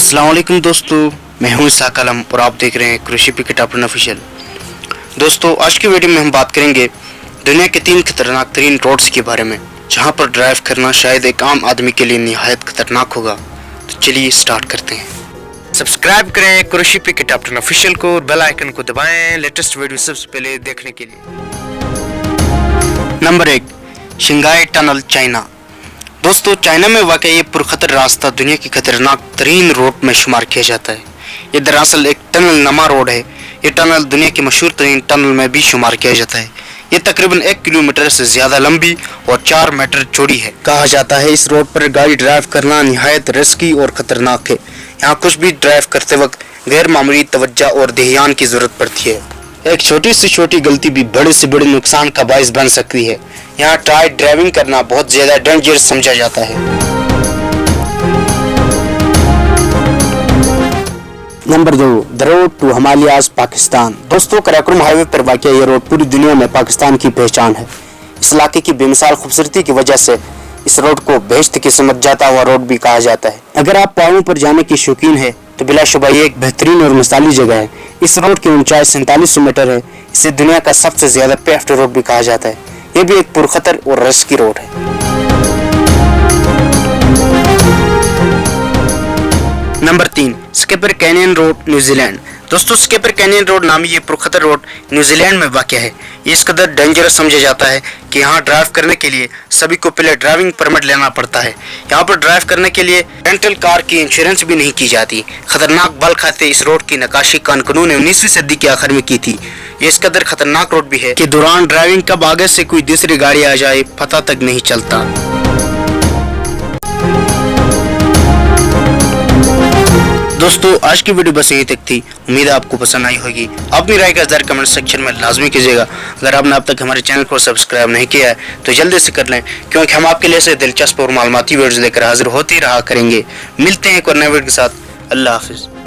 अस्सलाम वालेकुम दोस्तों, मैं हूं इसाक आलम और आप देख रहे हैं कृषि पिकेट अपना ऑफिशियल। दोस्तों, आज की वीडियो में हम बात करेंगे दुनिया के 3 खतरनाक तरीन रोड्स के बारे में, जहां पर ड्राइव करना शायद एक आम आदमी के लिए निहायत खतरनाक होगा। तो चलिए स्टार्ट करते हैं। सब्सक्राइब करें कृषि पिकेट अपना ऑफिशियल को और बेल आइकन को दबाएं लेटेस्ट वीडियो सबसे पहले देखने के लिए। Number 1, Shanghai tunnel, China. दोस्तों, चाइना में वाक़ई ये पुरखतर रास्ता दुनिया की खतरनाक तरीन रोड में शुमार किया जाता है। ये दरअसल एक टनल नमा रोड है। ये टनल दुनिया की मशहूर तरीन टनल में भी शुमार किया जाता है। ये तकरीबन 1 किलोमीटर से ज़्यादा लंबी और 4 मीटर चौड़ी है। कहा जाता है इस रोड पर गाड़ी ड्राइव करना निहायत रिस्की और ख़तरनाक है। यहाँ कुछ भी ड्राइव करते वक्त गैर मामूली तवज्जो और ध्यान की ज़रूरत पड़ती है। एक छोटी से छोटी गलती भी बड़े से बड़े नुकसान का बायस बन सकती है। यहाँ टाइट ड्राइविंग करना बहुत ज़्यादा डेंजरस समझा जाता है। Number 2, the road to Himalayas, Pakistan. दोस्तों, कराकोरम हाईवे पर वाक़या ये रोड पूरी दुनिया में पाकिस्तान की पहचान है। इस इलाके की बेमिसाल खूबसूरती की वजह से इस रोड को बेहश्त की समझ जाता हुआ रोड भी कहा जाता है। अगर आप पहाड़ों पर जाने की शौकीन है तो बिलाशुबा ये एक बेहतरीन और मिसाली जगह है। इस रोड की ऊंचाई 4700 मीटर है। इसे दुनिया का सबसे ज्यादा पेव्ड रोड भी कहा जाता है। यह भी एक पुरखतर और रिस्की रोड है। Number 3, scraper canyon road, New Zealand. दोस्तों, स्केपर कैनियन रोड नामी ये पुरखतर रोड न्यूजीलैंड में वाक़ है। ये इस कदर डेंजरस समझा जाता है कि यहाँ ड्राइव करने के लिए सभी को पहले ड्राइविंग परमिट लेना पड़ता है। यहाँ पर ड्राइव करने के लिए रेंटल कार की इंश्योरेंस भी नहीं की जाती। खतरनाक बल खाते इस रोड की नक्काशी कानून ने 19वीं सदी के आखिर में की थी। ये इस कदर खतरनाक रोड भी है कि दौरान ड्राइविंग कब आगे से कोई दूसरी गाड़ी आ जाए पता तक नहीं चलता। दोस्तों, आज की वीडियो बस यहीं तक थी। उम्मीद है आपको पसंद आई होगी। अपनी राय का इज़हार कमेंट सेक्शन में लाजमी कीजिएगा। अगर आपने अब तक हमारे चैनल को सब्सक्राइब नहीं किया है तो जल्दी से कर लें, क्योंकि हम आपके लिए ऐसे दिलचस्प और मालूमाती वीडियोज़ लेकर हाजिर होते ही रहा करेंगे। मिलते हैं एक और नए वीडियो के साथ। अल्लाह हाफिज़।